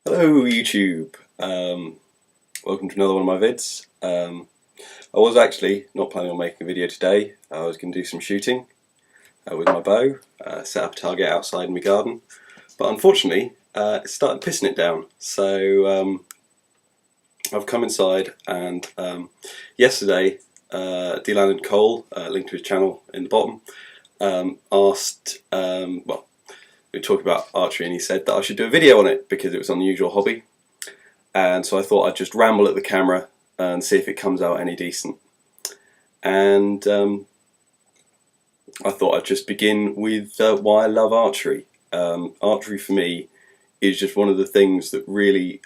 Hello YouTube, welcome to another one of my vids. I was actually not planning on making a video today. I was going to do some shooting with my bow, set up a target outside in my garden, but unfortunately it started pissing it down, so I've come inside and yesterday Dylan and Cole, linked to his channel in the bottom, asked, well, we were talking about archery and he said that I should do a video on it because it was an unusual hobby, and so I thought I'd just ramble at the camera and see if it comes out any decent. And I thought I'd just begin with why I love archery. Archery for me is just one of the things that really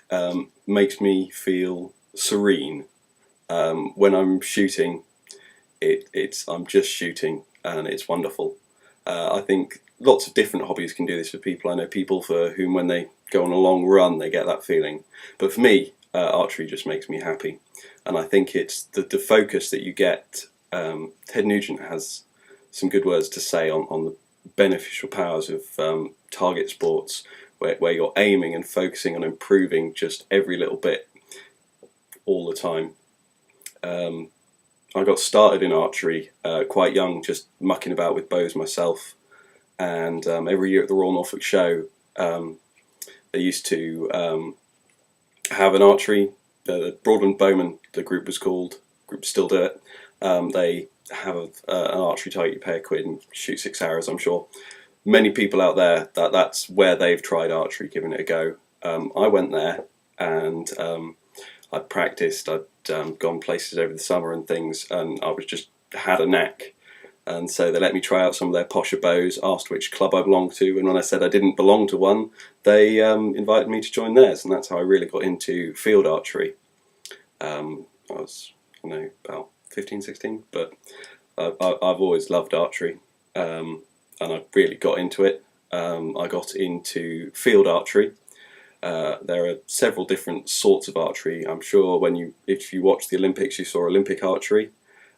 makes me feel serene. When I'm shooting, I'm just shooting and it's wonderful. I think lots of different hobbies can do this for people. I know people for whom when they go on a long run they get that feeling, but for me archery just makes me happy, and I think it's the focus that you get. Ted Nugent has some good words to say on the beneficial powers of target sports, where you're aiming and focusing on improving just every little bit all the time. I got started in archery quite young, just mucking about with bows myself, and every year at the Royal Norfolk Show they used to have an archery, the Broadland Bowmen, the group was called, group still do it. They have an archery target, you pay £1 and shoot 6 arrows. I'm sure many people out there that's where they've tried archery, given it a go. I went there and I'd practiced, I'd gone places over the summer and things, and I was just had a knack. And so they let me try out some of their posher bows, asked which club I belonged to, and when I said I didn't belong to one, they invited me to join theirs, and that's how I really got into field archery. I was, I don't know, about 15, 16, but I've always loved archery, and I really got into it. I got into field archery. There are several different sorts of archery. I'm sure if you watch the Olympics you saw Olympic archery.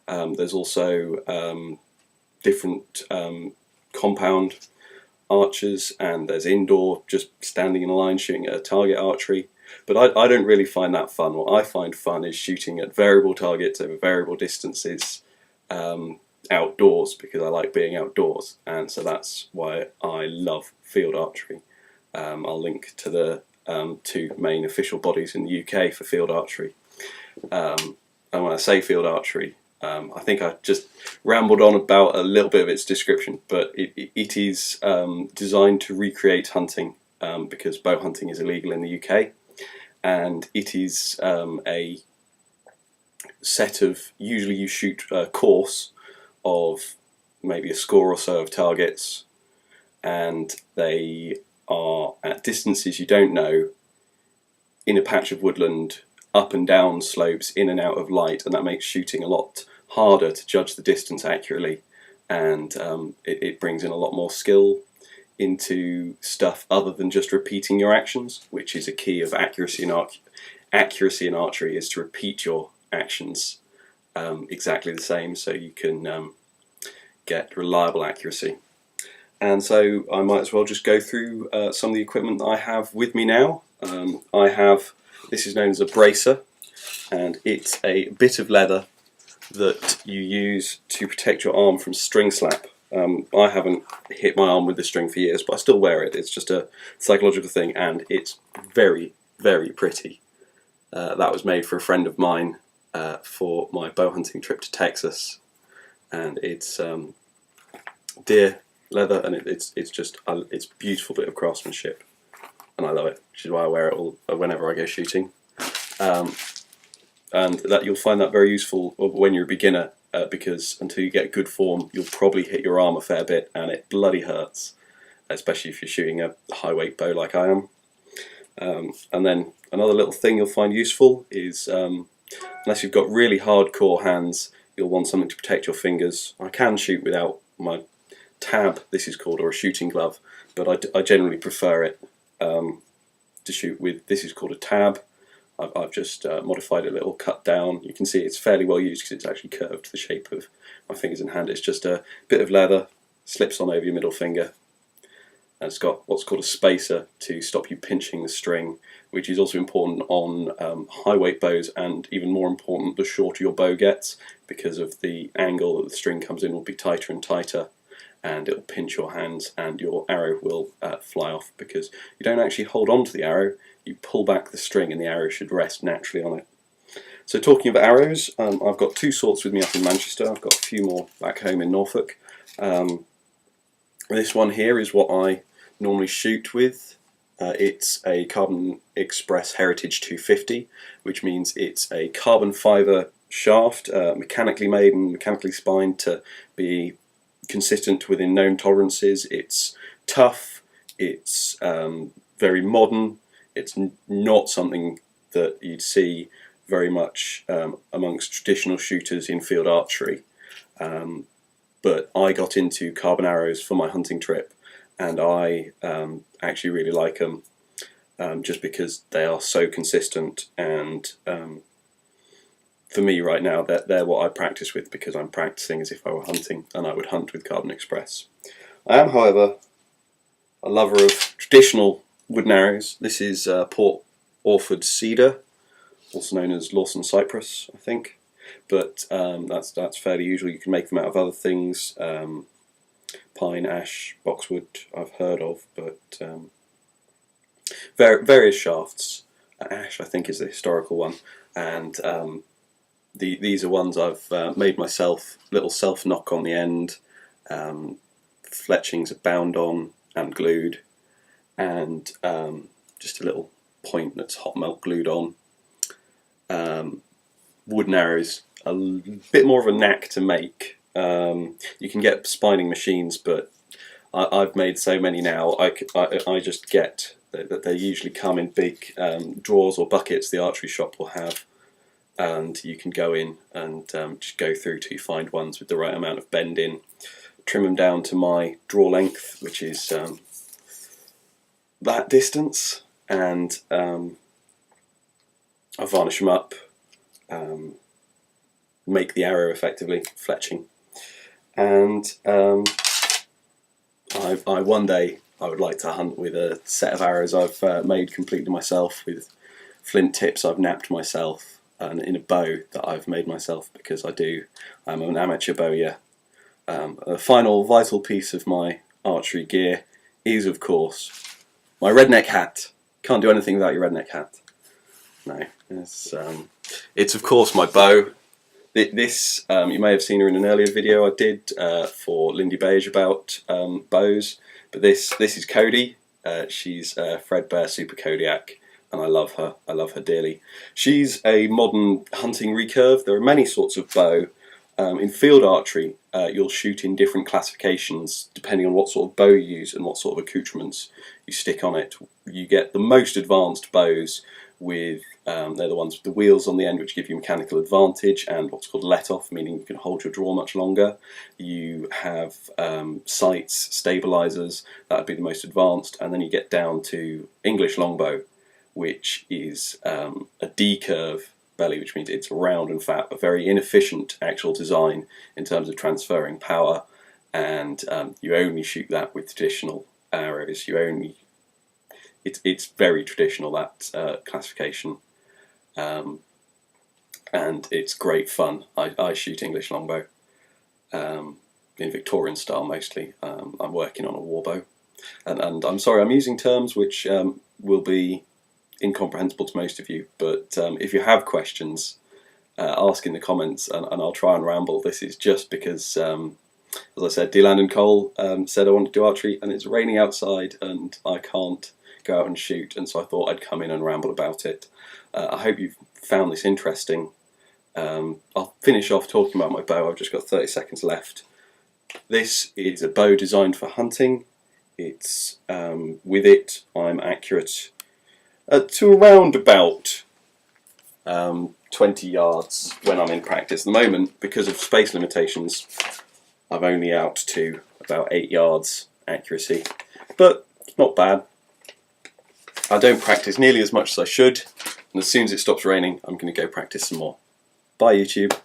There's also different compound archers, and there's indoor, just standing in a line shooting at a target archery. But I don't really find that fun. What I find fun is shooting at variable targets over variable distances outdoors, because I like being outdoors, and so that's why I love field archery. I'll link to the two main official bodies in the UK for field archery. And when I say field archery, I think I just rambled on about a little bit of its description, but it is designed to recreate hunting, because bow hunting is illegal in the UK, and it is a set of, usually you shoot a course of maybe a score or so of targets, and they are at distances you don't know, in a patch of woodland, up and down slopes, in and out of light, and that makes shooting a lot harder to judge the distance accurately, and it brings in a lot more skill into stuff other than just repeating your actions, which is a key of accuracy in archery, is to repeat your actions exactly the same, so you can get reliable accuracy. And so I might as well just go through some of the equipment that I have with me now. This is known as a bracer, and it's a bit of leather that you use to protect your arm from string slap. I haven't hit my arm with the string for years, but I still wear it. It's just a psychological thing, and it's very, very pretty. That was made for a friend of mine for my bow hunting trip to Texas, and it's deer leather, and it's it's a beautiful bit of craftsmanship, and I love it, which is why I wear it whenever I go shooting. And that you'll find that very useful when you're a beginner, because until you get good form you'll probably hit your arm a fair bit, and it bloody hurts, especially if you're shooting a high weight bow like I am. And then another little thing you'll find useful is, unless you've got really hardcore hands, you'll want something to protect your fingers. I can shoot without my tab, this is called, or a shooting glove, but I generally prefer it to shoot with. This is called a tab. I've just modified it a little, cut down. You can see it's fairly well used because it's actually curved to the shape of my fingers and hand. It's just a bit of leather, slips on over your middle finger, It's got what's called a spacer to stop you pinching the string, which is also important on high weight bows, and even more important the shorter your bow gets, because of the angle that the string comes in will be tighter and tighter, and it'll pinch your hands and your arrow will fly off, because you don't actually hold on to the arrow, you pull back the string and the arrow should rest naturally on it. So talking of arrows, I've got 2 sorts with me up in Manchester. I've got a few more back home in Norfolk. This one here is what I normally shoot with. It's a Carbon Express Heritage 250, which means it's a carbon fibre shaft, mechanically made and mechanically spined to be consistent within known tolerances. It's tough, it's very modern, it's not something that you'd see very much amongst traditional shooters in field archery. But I got into carbon arrows for my hunting trip, and I actually really like them, just because they are so consistent, and for me right now they're what I practice with, because I'm practicing as if I were hunting and I would hunt with Carbon Express. I am, however, a lover of traditional wooden arrows. This is Port Orford cedar, also known as Lawson cypress, I think. But that's fairly usual. You can make them out of other things, pine, ash, boxwood I've heard of, but various shafts. Ash I think is the historical one, and these are ones I've made myself, little self knock on the end, fletchings are bound on and glued, and just a little point that's hot melt glued on. Wooden arrows a bit more of a knack to make. You can get spining machines, but I've made so many now, I just get that they usually come in big drawers or buckets the archery shop will have, and you can go in and just go through till you find ones with the right amount of bend in, trim them down to my draw length, which is that distance, and I varnish them up, make the arrow effectively, fletching, and one day I would like to hunt with a set of arrows I've made completely myself, with flint tips I've napped myself, and in a bow that I've made myself, because I'm an amateur bowyer. A final vital piece of my archery gear is, of course, my redneck hat. Can't do anything without your redneck hat. No, it's of course my bow. This you may have seen her in an earlier video I did for Lindy Beige about bows, but this is Cody. She's Fredbear Super Kodiak, and I love her. I love her dearly. She's a modern hunting recurve. There are many sorts of bow. In field archery, you'll shoot in different classifications depending on what sort of bow you use and what sort of accoutrements you stick on it. You get the most advanced bows with, they're the ones with the wheels on the end, which give you mechanical advantage, and what's called let-off, meaning you can hold your draw much longer. You have sights, stabilizers, that would be the most advanced, and then you get down to English longbow, which is a D-curve belly, which means it's round and fat, a very inefficient actual design in terms of transferring power, and you only shoot that with traditional arrows. It's very traditional, that classification, and it's great fun. I shoot English longbow in Victorian style mostly. I'm working on a warbow, and I'm sorry I'm using terms which will be incomprehensible to most of you, but if you have questions, ask in the comments, and I'll try and ramble. This is just because, as I said, Deland and Cole said I want to do archery, and it's raining outside and I can't go out and shoot, and so I thought I'd come in and ramble about it. I hope you've found this interesting. I'll finish off talking about my bow. I've just got 30 seconds left. This is a bow designed for hunting. It's with it I'm accurate to around about 20 yards when I'm in practice. At the moment, because of space limitations, I'm only out to about 8 yards accuracy, but not bad. I don't practice nearly as much as I should, and as soon as it stops raining, I'm going to go practice some more. Bye YouTube.